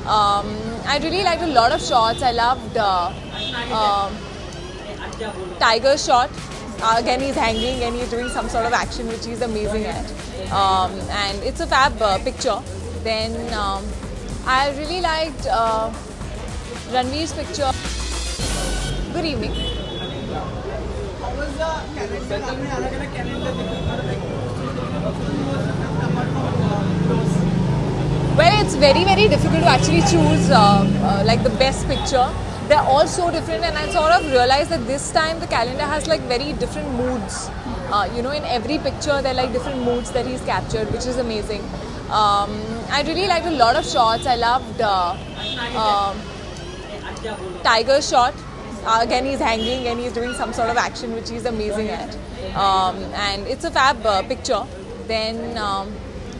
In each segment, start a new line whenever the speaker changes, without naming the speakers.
I really liked a lot of shots. I loved Tiger's shot. Again, he's hanging and he's doing some sort of action which he's amazing at. And it's a fab picture. Then I really liked Ranveer's picture. Good evening.
How was the calendar? आपने अलग-अलग calendar
Well, it's very, very difficult to actually choose like the best picture. They're all so different, and I sort of realized that this time the calendar has like very different moods. You know, in every picture there are like different moods that he's captured, which is amazing. I really liked a lot of shots. I loved Tiger's shot. Again, he's hanging and he's doing some sort of action which he's amazing at. And it's a fab picture. Then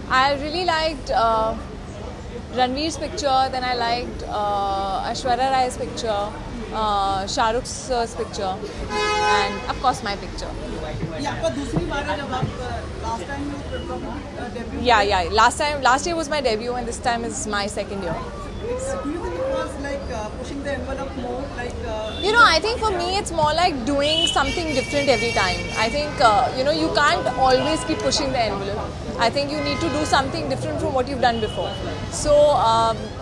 I really liked Ranveer's picture. Then I liked Aishwarya Rai's picture, Shah Rukh's picture, and of course my picture.
ये आपका दूसरी बार है जब आप last time you debut.
Yeah. Last year was my debut, and this time is my second year.
Do you think it was like pushing the envelope more, like?
You know, I think for me it's more like doing something different every time. I think, you know, you can't always keep pushing the envelope. I think you need to do something different from what you've done before. So,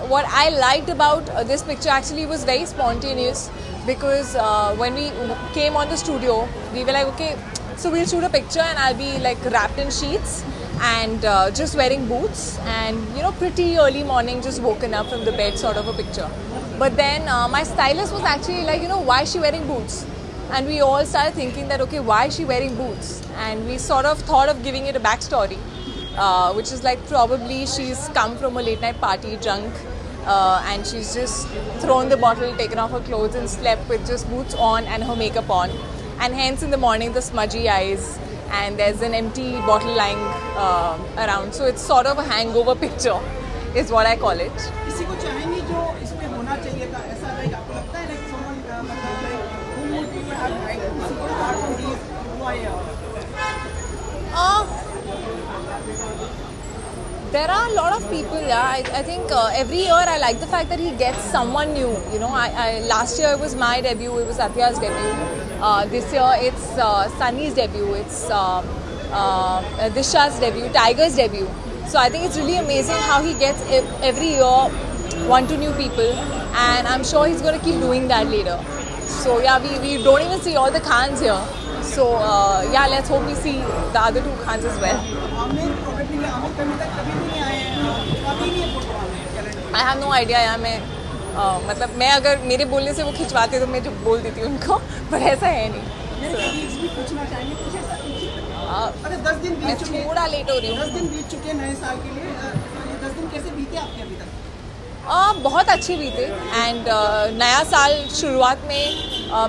what I liked about this picture actually was very spontaneous, because when we came on the studio, we were like, okay, so we'll shoot a picture and I'll be like wrapped in sheets and just wearing boots and, you know, pretty early morning, just woken up from the bed sort of a picture. But then my stylist was actually like, you know, why is she wearing boots? And we all started thinking that, okay, why is she wearing boots? And we sort of thought of giving it a backstory, which is like probably she's come from a late night party drunk, and she's just thrown the bottle, taken off her clothes and slept with just boots on and her makeup on. And hence in the morning the smudgy eyes, and there's an empty bottle lying around. So it's sort of a hangover picture is what I call it.
किसी को चाहेंगे जो इसमें होना चाहिए था ऐसा, like आपको लगता है like someone मतलब like who would you have liked to see apart from these
There are a lot of people, yeah. I think every year I like the fact that he gets someone new. You know, last year it was my debut, it was Athiya's debut. This year it's Sunny's debut, it's Disha's debut, Tiger's debut. So I think it's really amazing how he gets every year 1-2 new people, and I'm sure he's going to keep doing that later. So yeah, we don't even see all the Khans here. So yeah, let's hope we see the other 2 Khans as well. I have no idea यार, मैं मतलब मैं अगर मेरे बोलने से वो खिंचवाते तो मैं जो बोल देती उनको, पर ऐसा है नहीं.
अरे 10 दिन
मैं थोड़ा लेट हो रही हूँ.
10 दिन बीत चुके हैं नए साल के लिए. 10 दिन कैसे बीते आपके अभी तक?
बहुत अच्छी बीते. एंड नया साल शुरुआत में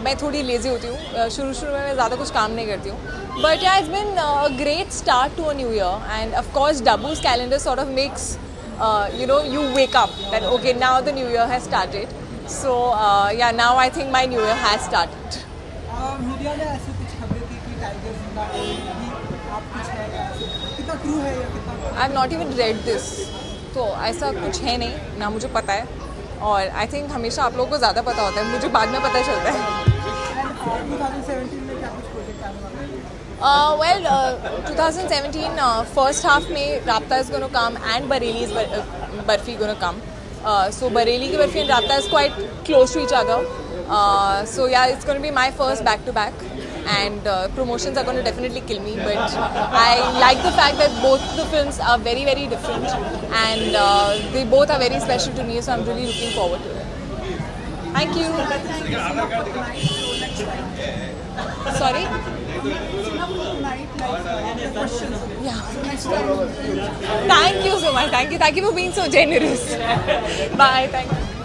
मैं थोड़ी लेज़ी होती हूँ. शुरू में मैं ज़्यादा कुछ काम नहीं करती हूँ. But yeah, it's been a great start to a new year, and of course Dabu's calendar sort of makes you know, you wake up that okay, now the new year has started. So yeah, now I think my new year has started.
Media में ऐसी कुछ खबरें थी कि tiger जिंदा है, आप कुछ है ऐसे, कितना ट्रू है या कितना?
I have not even read this, तो ऐसा कुछ है नहीं ना, मुझे पता है. और I think हमेशा आप लोगों को ज़्यादा पता होता है, मुझे बाद में पता चलता है.
2017 में क्या कुछ प्रोजेक्ट आने वाला है?
Well, 2017 first half में Rabta is going to come and Bareilly's Barfi going to come. So Bareilly ki Barfi and Rabta is quite close to each other. So yeah, it's going to be my first back-to-back, and promotions are going to definitely kill me. But I like the fact that both the films are very, very different, and they both are very special to me. So I'm really looking forward to it. Thank you. Sorry? Yeah. Thank you so much. Thank you for being so generous. Bye. Thank you.